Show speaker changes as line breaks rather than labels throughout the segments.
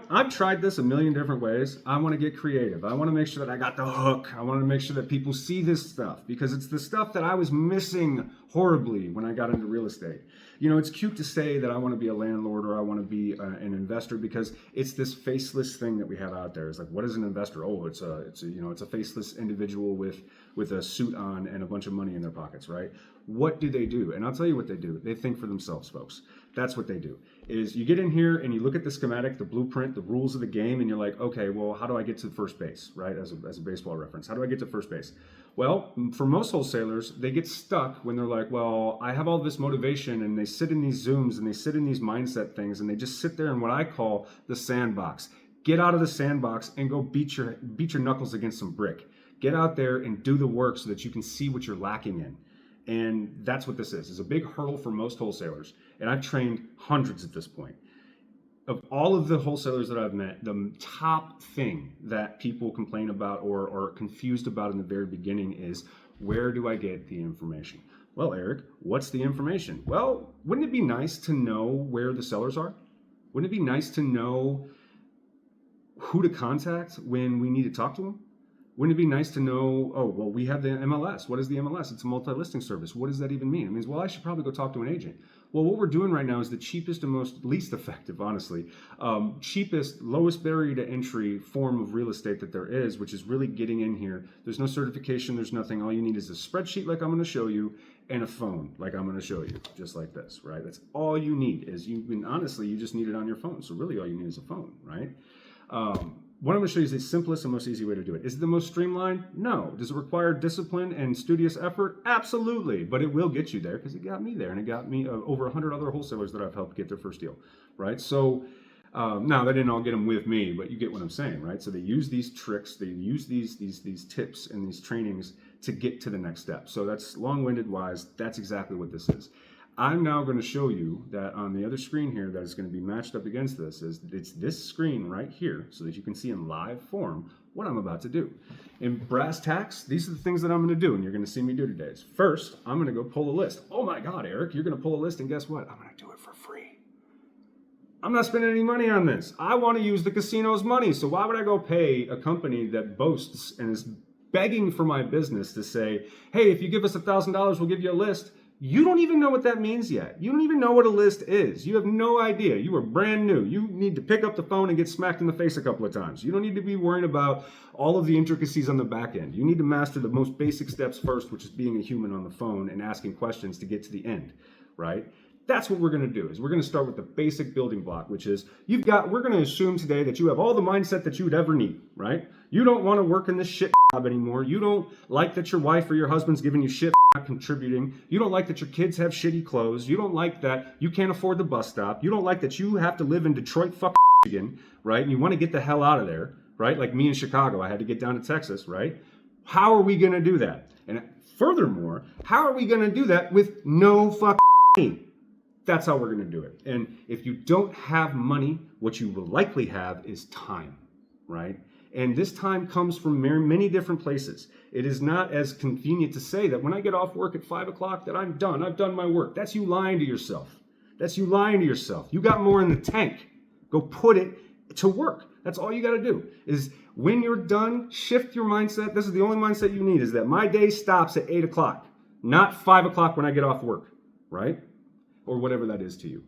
I've tried this a million different ways. I want to get creative. I want to make sure that I got the hook. I want to make sure that people see this stuff because it's the stuff that I was missing horribly when I got into real estate. It's cute to say that I want to be a landlord or I want to be an investor because it's this faceless thing that we have out there. It's like, what is an investor? Oh, it's a faceless individual with a suit on and a bunch of money in their pockets, right? What do they do? And I'll tell you what they do. They think for themselves, folks. That's what they do. Is you get in here and you look at the schematic, the blueprint, the rules of the game, and you're like, okay, well, how do I get to first base, right? As a baseball reference, how do I get to first base? Well, for most wholesalers, they get stuck when they're like, well, I have all this motivation, and they sit in these Zooms and they sit in these mindset things, and they just sit there in what I call the sandbox. Get out of the sandbox and go beat your knuckles against some brick. Get out there and do the work so that you can see what you're lacking in. And that's what this is. It's a big hurdle for most wholesalers. And I've trained hundreds at this point. Of all of the wholesalers that I've met, the top thing that people complain about or are confused about in the very beginning is, where do I get the information? Well, Eric, what's the information? Well, wouldn't it be nice to know where the sellers are? Wouldn't it be nice to know who to contact when we need to talk to them? Wouldn't it be nice to know, oh, well, we have the MLS. What is the MLS? It's a multi-listing service. What does that even mean? It means, well, I should probably go talk to an agent. Well, what we're doing right now is the cheapest and least effective, honestly, cheapest, lowest barrier to entry form of real estate that there is, which is really getting in here. There's no certification. There's nothing. All you need is a spreadsheet like I'm going to show you and a phone like I'm going to show you, just like this, right? That's all you need honestly, you just need it on your phone. So really all you need is a phone, right? What I'm going to show you is the simplest and most easy way to do it. Is it the most streamlined? No. Does it require discipline and studious effort? Absolutely. But it will get you there because it got me there, and it got me over 100 other wholesalers that I've helped get their first deal, right? So now they didn't all get them with me, but you get what I'm saying, right? So they use these tricks, they use these tips and these trainings to get to the next step. So that's long-winded wise. That's exactly what this is. I'm now going to show you that on the other screen here that is going to be matched up against this is it's this screen right here so that you can see in live form what I'm about to do. In brass tacks, these are the things that I'm going to do and you're going to see me do today. First, I'm going to go pull a list. Oh my God, Eric, you're going to pull a list and guess what? I'm going to do it for free. I'm not spending any money on this. I want to use the casino's money. So why would I go pay a company that boasts and is begging for my business to say, hey, if you give us $1,000, we'll give you a list? You don't even know what that means yet. You don't even know what a list is. You have no idea. You are brand new. You need to pick up the phone and get smacked in the face a couple of times. You don't need to be worrying about all of the intricacies on the back end. You need to master the most basic steps first, which is being a human on the phone and asking questions to get to the end, right? That's what we're going to do. Is we're going to start with the basic building block, which is we're going to assume today that you have all the mindset that you would ever need, right? You don't want to work in this shit job anymore. You don't like that your wife or your husband's giving you shit, not contributing. You don't like that your kids have shitty clothes. You don't like that you can't afford the bus stop. You don't like that you have to live in Detroit, Michigan, right? And you want to get the hell out of there, right? Like me in Chicago, I had to get down to Texas, right? How are we going to do that? And furthermore, how are we going to do that with no money? That's how we're going to do it. And if you don't have money, what you will likely have is time, right? And this time comes from many different places. It is not as convenient to say that when I get off work at 5 o'clock that I'm done. I've done my work. That's you lying to yourself. That's you lying to yourself. You got more in the tank. Go put it to work. That's all you got to do is when you're done, shift your mindset. This is the only mindset you need is that my day stops at 8 o'clock, not 5 o'clock when I get off work, right? Or whatever that is to you.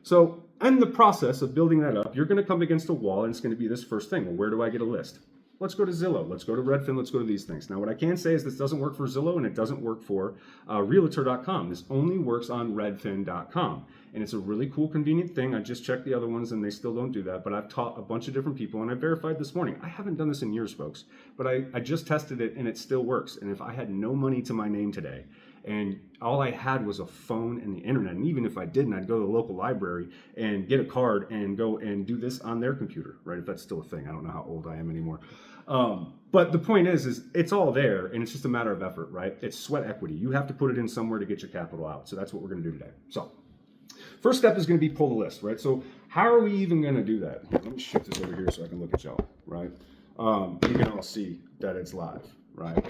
So in the process of building that up, you're going to come against a wall and it's going to be this first thing. Well, where do I get a list? Let's go to Zillow. Let's go to Redfin. Let's go to these things. Now, what I can say is this doesn't work for Zillow and it doesn't work for Realtor.com. This only works on Redfin.com. And it's a really cool, convenient thing. I just checked the other ones and they still don't do that. But I've taught a bunch of different people and I verified this morning. I haven't done this in years, folks. But I just tested it and it still works. And if I had no money to my name today, and all I had was a phone and the internet. And even if I didn't, I'd go to the local library and get a card and go and do this on their computer, right? If that's still a thing. I don't know how old I am anymore. But the point is it's all there and it's just a matter of effort, right? It's sweat equity. You have to put it in somewhere to get your capital out. So that's what we're going to do today. So first step is going to be pull the list, right? So how are we even going to do that? Here, let me shift this over here so I can look at y'all, right? You can all see that it's live, right?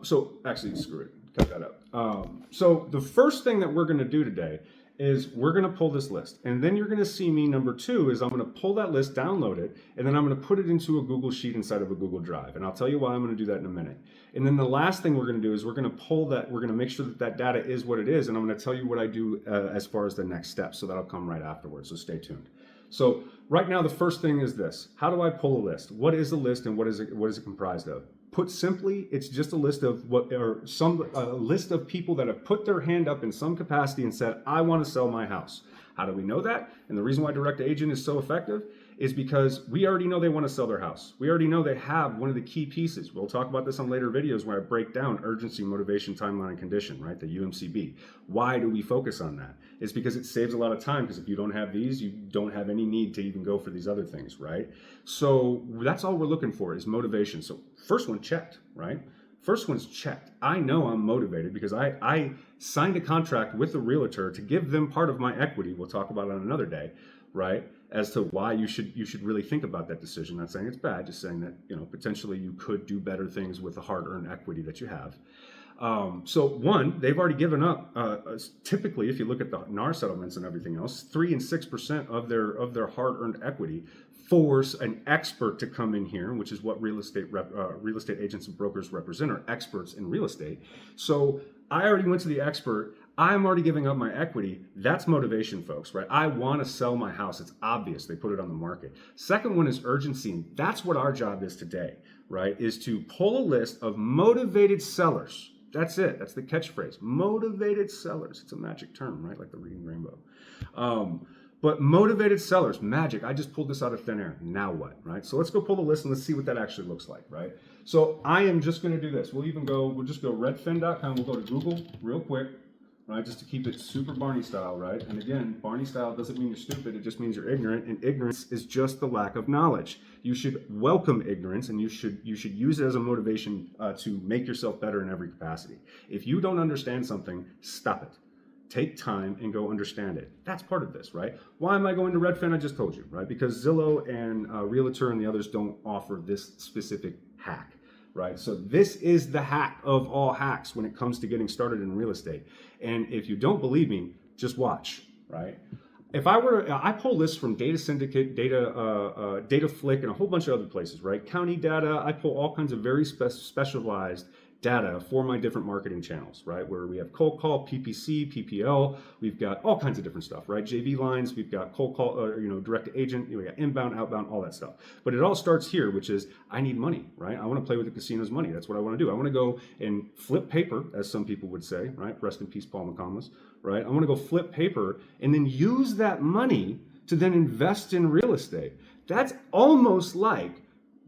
So actually, screw it. Cut that up. So the first thing that we're going to do today is we're going to pull this list. And then you're going to see me, number two, is I'm going to pull that list, download it, and then I'm going to put it into a Google Sheet inside of a Google Drive. And I'll tell you why I'm going to do that in a minute. And then the last thing we're going to do is we're going to pull that, we're going to make sure that that data is what it is. And I'm going to tell you what I do as far as the next step. So that'll come right afterwards. So stay tuned. So right now, the first thing is this. How do I pull a list? What is a list and what is it comprised of? Put simply, it's just a list of a list of people that have put their hand up in some capacity and said, I want to sell my house. How do we know that? And the reason why direct agent is so effective is because we already know they want to sell their house. We already know they have one of the key pieces. We'll talk about this on later videos where I break down urgency, motivation, timeline, and condition, right? The UMCB. Why do we focus on that? It's because it saves a lot of time, because if you don't have these, you don't have any need to even go for these other things, right? So that's all we're looking for is motivation. So first one checked, right? First one's checked. I know I'm motivated because I signed a contract with the realtor to give them part of my equity. We'll talk about it on another day, right? As to why you should really think about that decision. Not saying it's bad, just saying that, you know, potentially you could do better things with the hard-earned equity that you have. So one, they've already given up. Typically, if you look at the NAR settlements and everything else, 3 and 6% of their hard-earned equity force an expert to come in here, which is what real estate agents and brokers represent, are experts in real estate. So I already went to the expert. I'm already giving up my equity. That's motivation, folks, right? I want to sell my house. It's obvious. They put it on the market. Second one is urgency. And that's what our job is today, right? Is to pull a list of motivated sellers. That's it. That's the catchphrase. Motivated sellers. It's a magic term, right? Like the reading rainbow. But motivated sellers, magic. I just pulled this out of thin air. Now what, right? So let's go pull the list and let's see what that actually looks like, right? So I am just going to do this. We'll just go redfin.com. We'll go to Google real quick, right? Just to keep it super Barney style, right? And again, Barney style doesn't mean you're stupid. It just means you're ignorant. And ignorance is just the lack of knowledge. You should welcome ignorance, and you should use it as a motivation to make yourself better in every capacity. If you don't understand something, stop it. Take time and go understand it. That's part of this, right? Why am I going to Redfin? I just told you, right? Because Zillow and Realtor and the others don't offer this specific hack, right? So this is the hack of all hacks when it comes to getting started in real estate. And if you don't believe me, just watch, right? If I pull lists from Data Syndicate, Data Flick, and a whole bunch of other places, right? County data, I pull all kinds of very specialized data for my different marketing channels, right? Where we have cold call, PPC, PPL, we've got all kinds of different stuff, right? JV lines, we've got cold call, direct to agent, we got inbound, outbound, all that stuff. But it all starts here, which is I need money, right? I want to play with the casino's money. That's what I want to do. I want to go and flip paper, as some people would say, right? Rest in peace, Paul McComas, right? I want to go flip paper and then use that money to then invest in real estate. That's almost like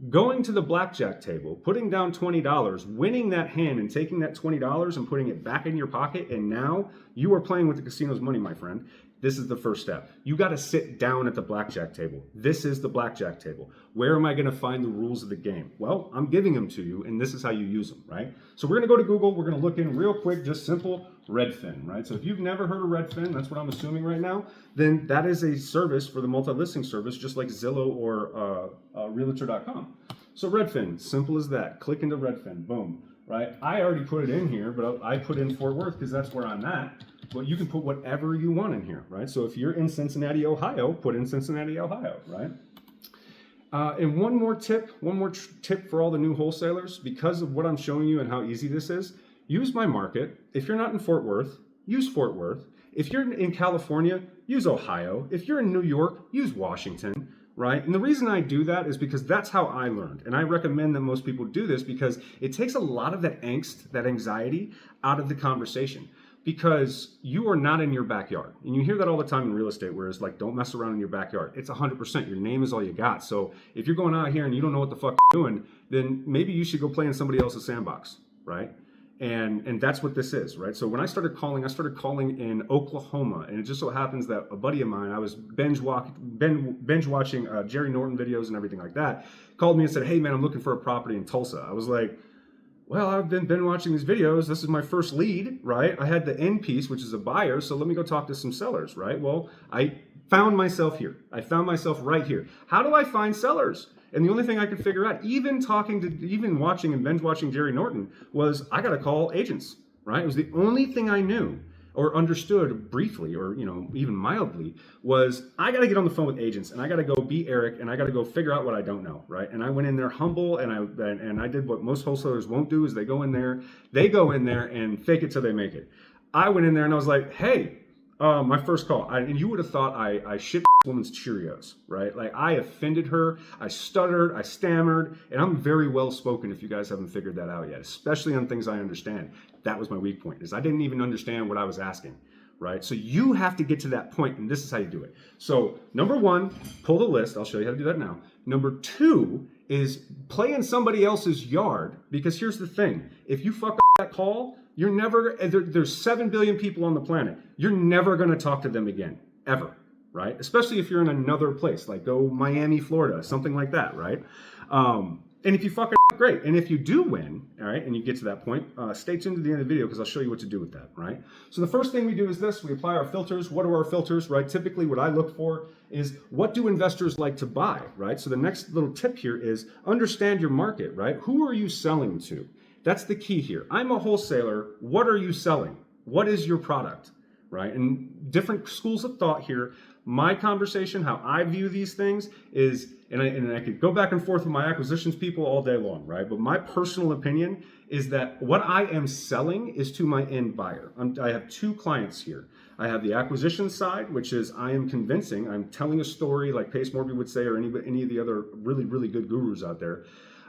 going to the blackjack table, putting down $20, winning that hand and taking that $20 and putting it back in your pocket, and now you are playing with the casino's money, my friend. This is the first step. You got to sit down at the blackjack table. This is the blackjack table. Where am I going to find the rules of the game? Well, I'm giving them to you, and this is how you use them, right? So we're going to go to Google. We're going to look in real quick, just simple Redfin, right? So if you've never heard of Redfin, that's what I'm assuming right now, then that is a service for the multi-listing service, just like Zillow or Realtor.com. So Redfin, simple as that. Click into Redfin, boom, right? I already put it in here, but I put in Fort Worth because that's where I'm at. But you can put whatever you want in here, right? So if you're in Cincinnati, Ohio, put in Cincinnati, Ohio, right? And one more tip for all the new wholesalers, because of what I'm showing you and how easy this is, use my market. If you're not in Fort Worth, use Fort Worth. If you're in California, use Ohio. If you're in New York, use Washington, right? And the reason I do that is because that's how I learned. And I recommend that most people do this because it takes a lot of that angst, that anxiety out of the conversation. Because you are not in your backyard. And you hear that all the time in real estate, where it's like, don't mess around in your backyard. It's 100%. Your name is all you got. So if you're going out here and you don't know what the fuck you're doing, then maybe you should go play in somebody else's sandbox, right? And that's what this is, right? So when I started calling in Oklahoma, and it just so happens that a buddy of mine, I was binge watching Jerry Norton videos and everything like that, called me and said, hey man, I'm looking for a property in Tulsa. I was like, well, I've been watching these videos. This is my first lead, right? I had the end piece, which is a buyer, so let me go talk to some sellers, right? Well, I found myself here. I found myself right here. How do I find sellers? And the only thing I could figure out, even watching and binge watching Jerry Norton, was I got to call agents, right? It was the only thing I knew. or understood briefly or, you know, even mildly, was I got to get on the phone with agents and I got to go be Eric and I got to go figure out what I don't know, right? And I went in there humble and I did what most wholesalers won't do is they go in there and fake it till they make it. I went in there and I was like, hey, my first call, and you would have thought I shit this woman's Cheerios, right? Like I offended her, I stuttered, I stammered, and I'm very well spoken if you guys haven't figured that out yet, especially on things I understand. That was my weak point, is I didn't even understand what I was asking, right? So you have to get to that point, and this is how you do it. So number one, pull the list. I'll show you how to do that now. Number two is play in somebody else's yard, because here's the thing. If you fuck up that call, you're never, there's 7 billion people on the planet. You're never going to talk to them again, ever, right? Especially if you're in another place, like go Miami, Florida, something like that, right? And if you fuck it up, great. And if you do win, all right, and you get to that point, stay tuned to the end of the video because I'll show you what to do with that, right? So the first thing we do is this. We apply our filters. What are our filters, right? Typically what I look for is what do investors like to buy, right? So the next little tip here is understand your market, right? Who are you selling to? That's the key here. I'm a wholesaler. What are you selling? What is your product, right? And different schools of thought here. My conversation, how I view these things is, and I could go back and forth with my acquisitions people all day long, right? But my personal opinion is that what I am selling is to my end buyer. I have two clients here. I have the acquisition side, which is I am convincing, I'm telling a story like Pace Morby would say, or any of the other really, really good gurus out there.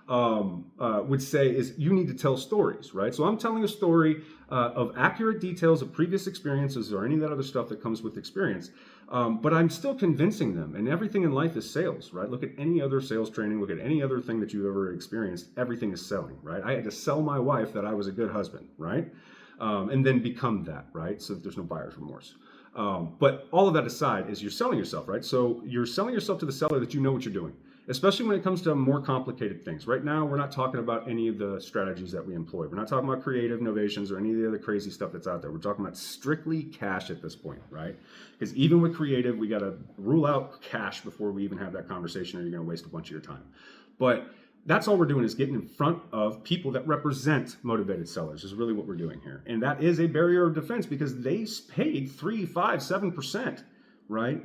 Would say is you need to tell stories, right? So I'm telling a story of accurate details of previous experiences or any of that other stuff that comes with experience. But I'm still convincing them, and everything in life is sales, right? Look at any other sales training, look at any other thing that you've ever experienced, everything is selling, right? I had to sell my wife that I was a good husband, right? And then become that, right? So that there's no buyer's remorse. But all of that aside is you're selling yourself, right? So you're selling yourself to the seller that you know what you're doing, especially when it comes to more complicated things. Right now, we're not talking about any of the strategies that we employ. We're not talking about creative innovations or any of the other crazy stuff that's out there. We're talking about strictly cash at this point, right? Because even with creative, we got to rule out cash before we even have that conversation, or you're going to waste a bunch of your time. But that's all we're doing is getting in front of people that represent motivated sellers is really what we're doing here. And that is a barrier of defense because they paid 3, 5, 7%, right?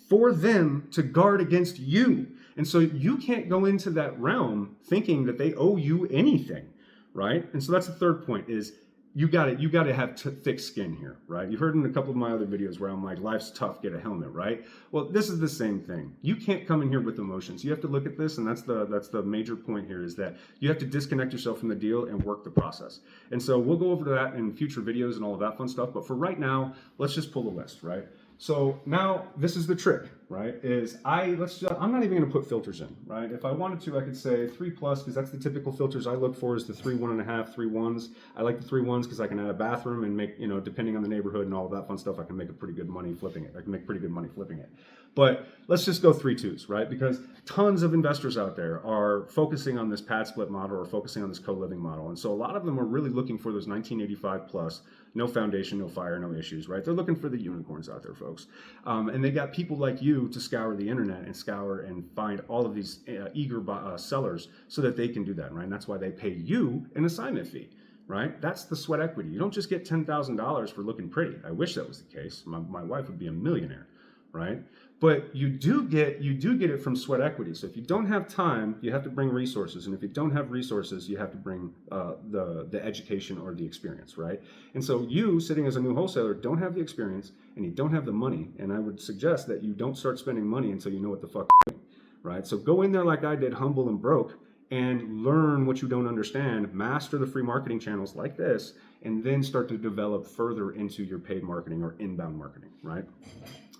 For them to guard against you. And so you can't go into that realm thinking that they owe you anything, right? And so that's the third point is you got to have thick skin here, right? You've heard in a couple of my other videos where I'm like, life's tough, get a helmet, right? Well, this is the same thing. You can't come in here with emotions. You have to look at this, and that's the major point here is that you have to disconnect yourself from the deal and work the process. And so we'll go over that in future videos and all of that fun stuff. But for right now, let's just pull the list, right? So now this is the trick, right? I'm not even going to put filters in, right? If I wanted to, I could say 3+, because that's the typical filters I look for is the 3, 1.5, 3 1s. I like the 3 1s because I can add a bathroom and make, depending on the neighborhood and all of that fun stuff, I can make pretty good money flipping it. But let's just go 3 2s, right? Because tons of investors out there are focusing on this pad split model or focusing on this co-living model. And so a lot of them are really looking for those 1985 plus, no foundation, no fire, no issues, right? They're looking for the unicorns out there, folks. And they got people like you to scour the internet and scour and find all of these eager sellers so that they can do that, right? And that's why they pay you an assignment fee. Right? That's the sweat equity. You don't just get $10,000 for looking pretty. I wish that was the case. My wife would be a millionaire, right? But you do get it from sweat equity. So if you don't have time, you have to bring resources, and if you don't have resources, you have to bring the education or the experience, right? And so you, sitting as a new wholesaler, don't have the experience and you don't have the money. And I would suggest that you don't start spending money until you know what the fuck you're doing, right? So go in there like I did, humble and broke, and learn what you don't understand, master the free marketing channels like this, and then start to develop further into your paid marketing or inbound marketing, right?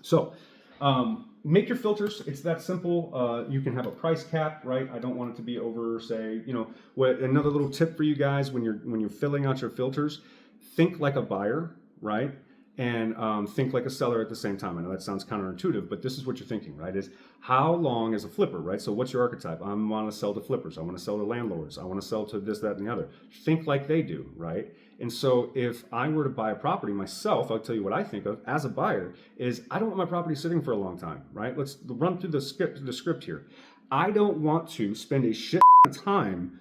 So make your filters. It's that simple. You can have a price cap, right? I don't want it to be over, say, another little tip for you guys when you're filling out your filters, think like a buyer, right? And think like a seller at the same time. I know that sounds counterintuitive, but this is what you're thinking, right? Is how long as a flipper, right? So what's your archetype? I want to sell to flippers. I want to sell to landlords. I want to sell to this, that, and the other. Think like they do, right? And so if I were to buy a property myself, I'll tell you what I think of as a buyer is I don't want my property sitting for a long time, right? Let's run through the script here. I don't want to spend a shit ton of time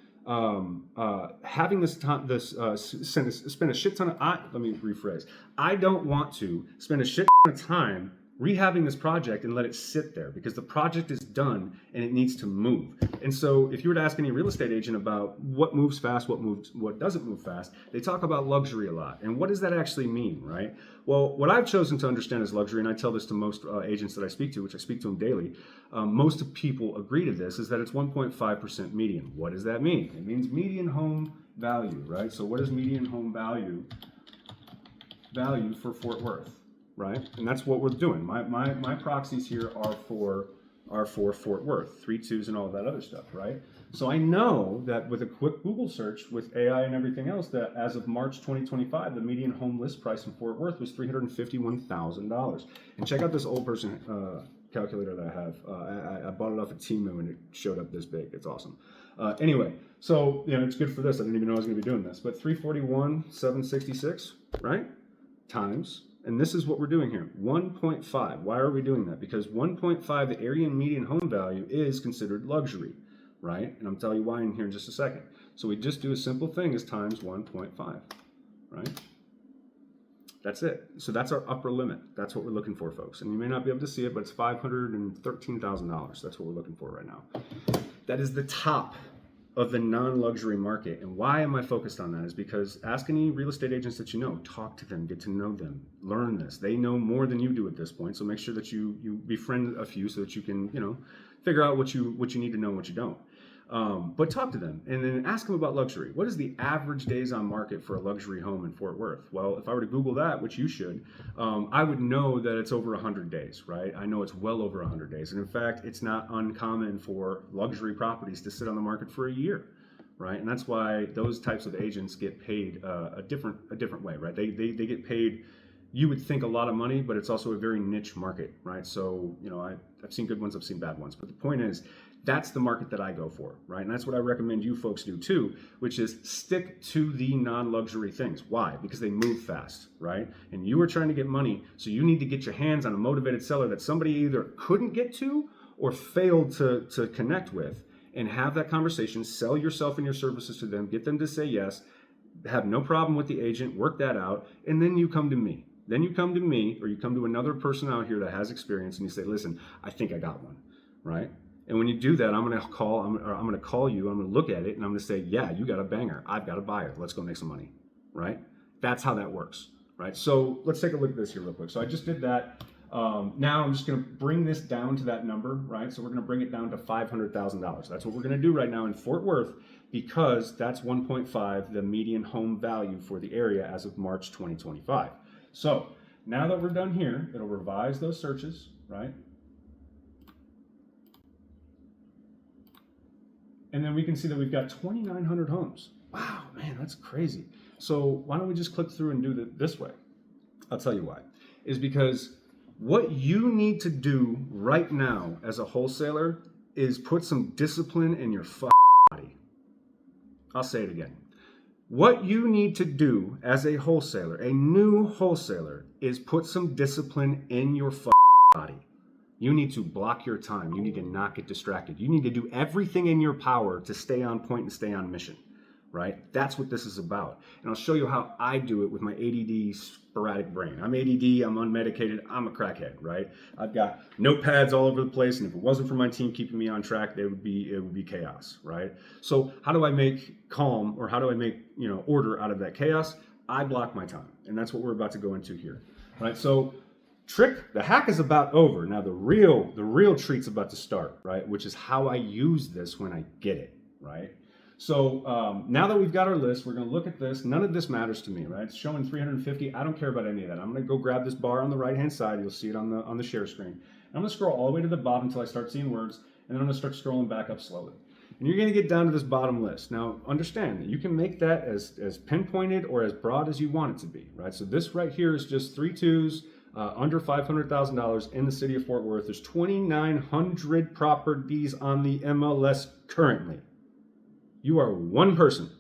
having this time, spend a shit ton of. Let me rephrase. I don't want to spend a shit ton of time rehabbing this project and let it sit there, because the project is done and it needs to move. And so if you were to ask any real estate agent about what moves fast, what doesn't move fast, they talk about luxury a lot. And what does that actually mean, right? Well, what I've chosen to understand as luxury, and I tell this to most agents that I speak to, which I speak to them daily, most people agree to this, is that it's 1.5% median. What does that mean? It means median home value, right? So what is median home value for Fort Worth? Right, and that's what we're doing. My proxies here are for Fort Worth, 3.2s and all that other stuff, right? So I know that with a quick Google search with AI and everything else, that as of March 2025, the median home list price in Fort Worth was $351,000. And check out this old person calculator that I have. I bought it off of Temu and it showed up this big. It's awesome. Anyway, so it's good for this. I didn't even know I was going to be doing this, but 341,766, right? Times. And this is what we're doing here, 1.5. Why are we doing that? Because 1.5, the area median home value, is considered luxury, right? And I'll tell you why in here in just a second. So we just do a simple thing as times 1.5, right? That's it. So that's our upper limit. That's what we're looking for, folks. And you may not be able to see it, but it's $513,000. That's what we're looking for right now. That is the top of the non-luxury market. And why am I focused on that? Is because ask any real estate agents that you know, talk to them, get to know them, learn this. They know more than you do at this point. So make sure that you befriend a few so that you can, figure out what you need to know and what you don't. But talk to them and then ask them about luxury. What is the average days on market for a luxury home in Fort Worth? Well, if I were to Google that, which you should, I would know that it's over 100 days, right? I know it's well over 100 days. And in fact, it's not uncommon for luxury properties to sit on the market for a year, right? And that's why those types of agents get paid a different way, right? They get paid, you would think, a lot of money, but it's also a very niche market, right? So, I've seen good ones, I've seen bad ones. But the point is, that's the market that I go for, right? And that's what I recommend you folks do too, which is stick to the non-luxury things. Why? Because they move fast, right? And you are trying to get money, so you need to get your hands on a motivated seller that somebody either couldn't get to or failed to connect with, and have that conversation, sell yourself and your services to them, get them to say yes, have no problem with the agent, work that out, and then you come to me. Then you come to me, or you come to another person out here that has experience, and you say, listen, I think I got one, right? And when you do that, I'm going to call you, I'm going to look at it, and I'm going to say, yeah, you got a banger. I've got a buyer. Let's go make some money, right? That's how that works, right? So let's take a look at this here real quick. So I just did that. Now I'm just going to bring this down to that number, right? So we're going to bring it down to $500,000. That's what we're going to do right now in Fort Worth, because that's 1.5, the median home value for the area as of March 2025. So now that we're done here, it'll revise those searches, right? And then we can see that we've got 2,900 homes. Wow, man, that's crazy. So why don't we just click through and do it this way? I'll tell you why. Is because what you need to do right now as a wholesaler is put some discipline in your body. I'll say it again. What you need to do as a wholesaler, a new wholesaler, is put some discipline in your body. You need to block your time. You need to not get distracted. You need to do everything in your power to stay on point and stay on mission, right? That's what this is about. And I'll show you how I do it with my ADD sporadic brain. I'm ADD, I'm unmedicated, I'm a crackhead, right? I've got notepads all over the place, and if it wasn't for my team keeping me on track, it would be chaos, right? So how do I make calm, or how do I make order out of that chaos? I block my time, and that's what we're about to go into here, right? So the hack is about over. Now the real treat's about to start, right? Which is how I use this when I get it, right? So now that we've got our list, we're going to look at this. None of this matters to me, right? It's showing 350. I don't care about any of that. I'm going to go grab this bar on the right-hand side. You'll see it on the share screen. And I'm going to scroll all the way to the bottom until I start seeing words, and then I'm going to start scrolling back up slowly. And you're going to get down to this bottom list. Now, understand that you can make that as pinpointed or as broad as you want it to be, right? So this right here is just 3.2s. Under $500,000 in the city of Fort Worth. There's 2,900 properties on the MLS currently. You are one person.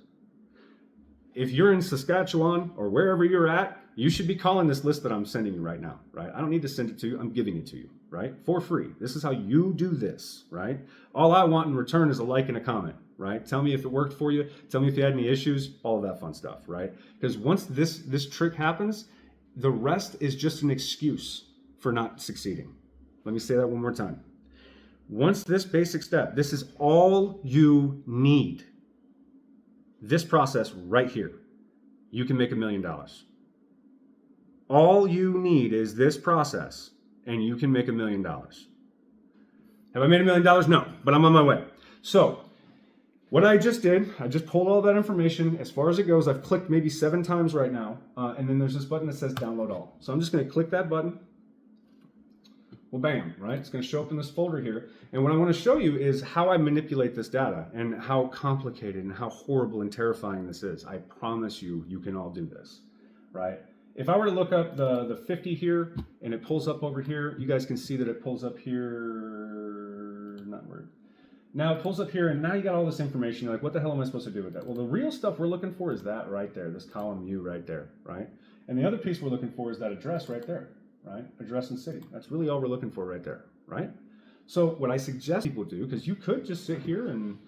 If you're in Saskatchewan or wherever you're at, you should be calling this list that I'm sending you right now, right? I don't need to send it to you. I'm giving it to you, right? For free. This is how you do this, right? All I want in return is a like and a comment, right? Tell me if it worked for you. Tell me if you had any issues, all of that fun stuff, right? Because once this trick happens, the rest is just an excuse for not succeeding. Let me say that one more time. Once this basic step, this is all you need. This process right here, you can make $1 million. All you need is this process, and you can make $1 million. Have I made $1 million? No, but I'm on my way. So what I just did, I just pulled all that information. As far as it goes, I've clicked maybe 7 times right now, and then there's this button that says download all. So I'm just going to click that button. Well, bam, right? It's going to show up in this folder here. And what I want to show you is how I manipulate this data and how complicated and how horrible and terrifying this is. I promise you, you can all do this, right? If I were to look up the 50 here and it pulls up over here, you guys can see that it pulls up here, not word. Now it pulls up here and now you got all this information. You're like, what the hell am I supposed to do with that? Well, the real stuff we're looking for is that right there, this column U right there, right? And the other piece we're looking for is that address right there. Right? Address and city. That's really all we're looking for right there, right? So what I suggest people do, because you could just sit here and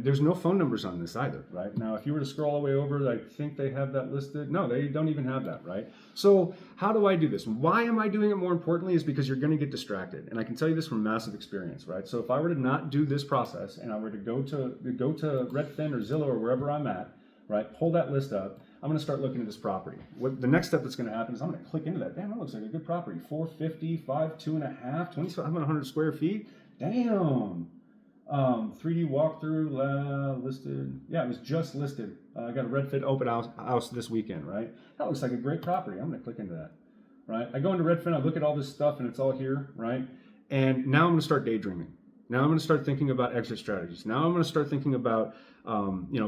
there's no phone numbers on this either, right? Now, if you were to scroll all the way over, I think they have that listed. No, they don't even have that, right? So how do I do this? Why am I doing it more importantly is because you're going to get distracted. And I can tell you this from massive experience, right? So if I were to not do this process and I were to go to Redfin or Zillow or wherever I'm at, right, pull that list up, I'm going to start looking at this property. What the next step that's going to happen is I'm going to click into that. Damn, that looks like a good property. 450, 5, 2.5, 2,700 square feet. Damn. 3D walkthrough listed. Yeah, it was just listed. I got a Redfin open house this weekend, right? That looks like a great property. I'm going to click into that, right? I go into Redfin, I look at all this stuff, and it's all here, right? And now I'm going to start daydreaming. Now I'm going to start thinking about exit strategies. Now I'm going to start thinking about,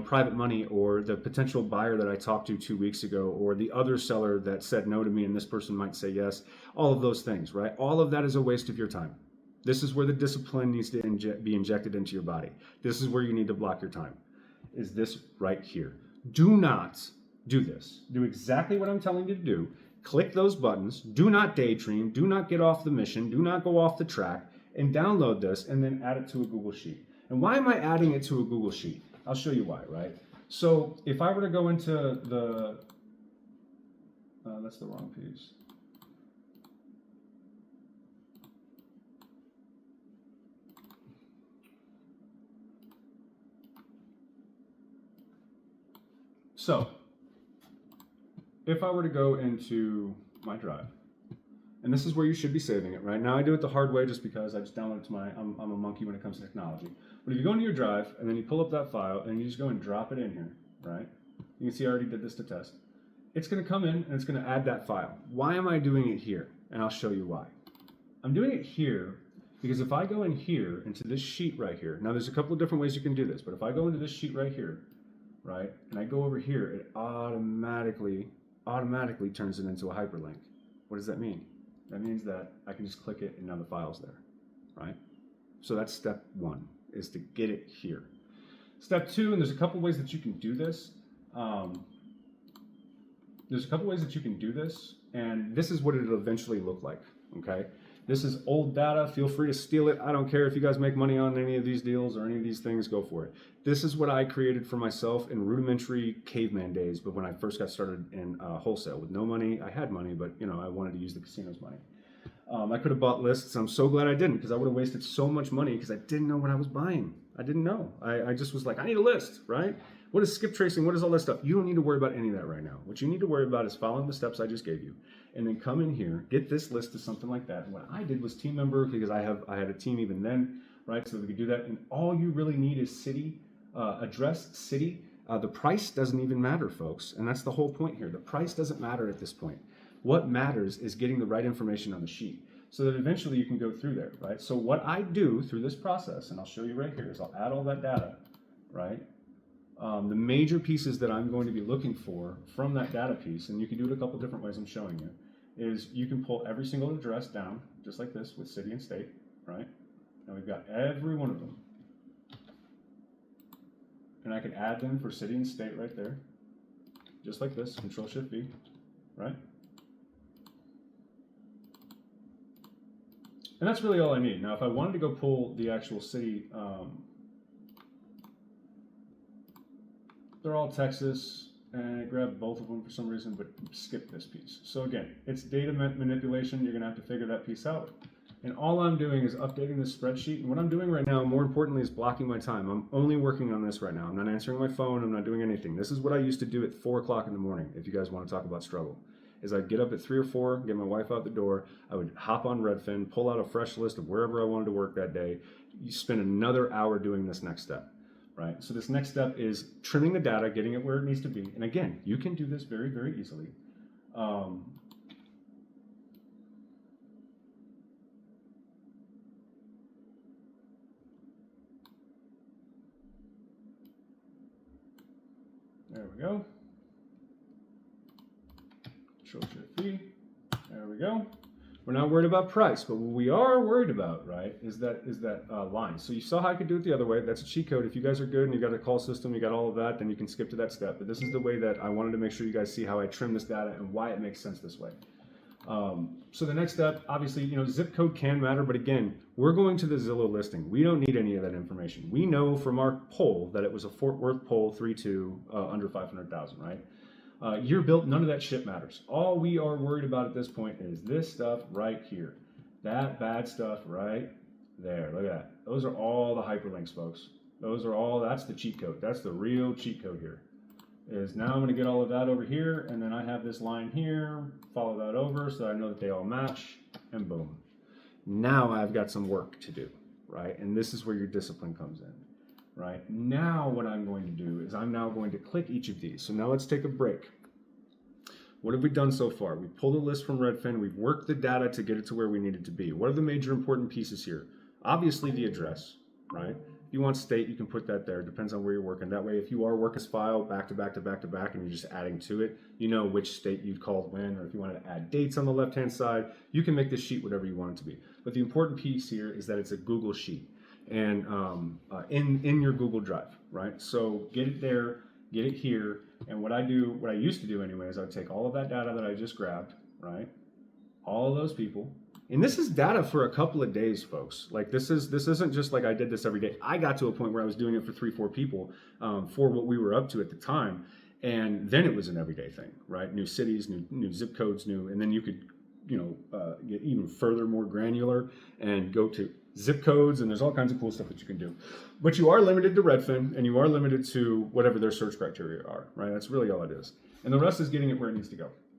private money or the potential buyer that I talked to 2 weeks ago, or the other seller that said no to me and this person might say yes. All of those things, right? All of that is a waste of your time. This is where the discipline needs to be injected into your body. This is where you need to block your time. Is this right here? Do not do this. Do exactly what I'm telling you to do. Click those buttons. Do not daydream. Do not get off the mission. Do not go off the track. And download this and then add it to a Google Sheet. And why am I adding it to a Google Sheet? I'll show you why, right? So if I were to go into the, that's the wrong piece. So if I were to go into my drive, and this is where you should be saving it, right? Now I do it the hard way just because I just download it to I'm a monkey when it comes to technology. But if you go into your drive and then you pull up that file and you just go and drop it in here, right? You can see I already did this to test. It's gonna come in and it's gonna add that file. Why am I doing it here? And I'll show you why. I'm doing it here because if I go in here into this sheet right here, now there's a couple of different ways you can do this, but if I go into this sheet right here, right, and I go over here, it automatically turns it into a hyperlink. What does that mean? That means that I can just click it and now the file's there, right? So that's step 1, is to get it here. Step 2, and there's a couple ways that you can do this. And this is what it'll eventually look like, okay? This is old data. Feel free to steal it. I don't care if you guys make money on any of these deals or any of these things, go for it. This is what I created for myself in rudimentary caveman days, but when I first got started in wholesale with no money. I had money, but I wanted to use the casino's money. I could have bought lists. I'm so glad I didn't, because I would have wasted so much money because I didn't know what I was buying. I didn't know. I just was like, I need a list, right? What is skip tracing? What is all that stuff? You don't need to worry about any of that right now. What you need to worry about is following the steps I just gave you. And then come in here, get this list of something like that. And what I did was team member, because I had a team even then, right? So we could do that. And all you really need is city, address, city. The price doesn't even matter, folks. And that's the whole point here. The price doesn't matter at this point. What matters is getting the right information on the sheet so that eventually you can go through there, right? So what I do through this process, and I'll show you right here, is I'll add all that data, right? The major pieces that I'm going to be looking for from that data piece, and you can do it a couple different ways I'm showing you, is you can pull every single address down, just like this, with city and state, right? Now we've got every one of them. And I can add them for city and state right there, just like this, Control-Shift-V, right? And that's really all I need. Now, if I wanted to go pull the actual city, they're all Texas, and it grabbed both of them for some reason, but skip this piece. So again, it's data manipulation. You're gonna have to figure that piece out. And all I'm doing is updating this spreadsheet. And what I'm doing right now, more importantly, is blocking my time. I'm only working on this right now. I'm not answering my phone. I'm not doing anything. This is what I used to do at 4 o'clock in the morning, if you guys want to talk about struggle. Is I'd get up at 3 or 4, get my wife out the door. I would hop on Redfin, pull out a fresh list of wherever I wanted to work that day. You spend another hour doing this next step, right? So this next step is trimming the data, getting it where it needs to be. And again, you can do this very, very easily. There we go. Show your fee. There we go. We're not worried about price, but what we are worried about, right, is that line. So you saw how I could do it the other way. That's a cheat code. If you guys are good and you got a call system, you got all of that, then you can skip to that step. But this is the way that I wanted to make sure you guys see how I trim this data and why it makes sense this way. So the next step, obviously, you know, zip code can matter, but again, we're going to the Zillow listing. We don't need any of that information. We know from our poll that it was a Fort Worth poll, 3-2, under 500,000, right? Year built, none of that shit matters. All we are worried about at this point is this stuff right here. That bad stuff right there. Look at that. Those are all the hyperlinks, folks. Those are all, that's the cheat code. That's the real cheat code here. Is now I'm going to get all of that over here, and then I have this line here, follow that over so that I know that they all match, and boom. Now I've got some work to do, right? And this is where your discipline comes in, right? Now what I'm going to do is I'm now going to click each of these. So now let's take a break. What have we done so far? We pulled a list from Redfin. We've worked the data to get it to where we need it to be. What are the major important pieces here? Obviously the address, right? If you want state, you can put that there. Depends on where you're working. That way, if you are working this file back to back to back to back and you're just adding to it, you know which state you've called when, or if you wanted to add dates on the left-hand side, you can make this sheet whatever you want it to be. But the important piece here is that it's a Google sheet and in your Google Drive, right? So get it there, get it here. And what I used to do anyway, is I would take all of that data that I just grabbed, right? All of those people. And this is data for a couple of days, folks. Like this isn't just like I did this every day. I got to a point where I was doing it for 3-4 people for what we were up to at the time. And then it was an everyday thing, right? New cities, new zip codes, and then you could, get even further, more granular and go to zip codes, and there's all kinds of cool stuff that you can do. But you are limited to Redfin, and you are limited to whatever their search criteria are, right? That's really all it is. And the rest is getting it where it needs to go.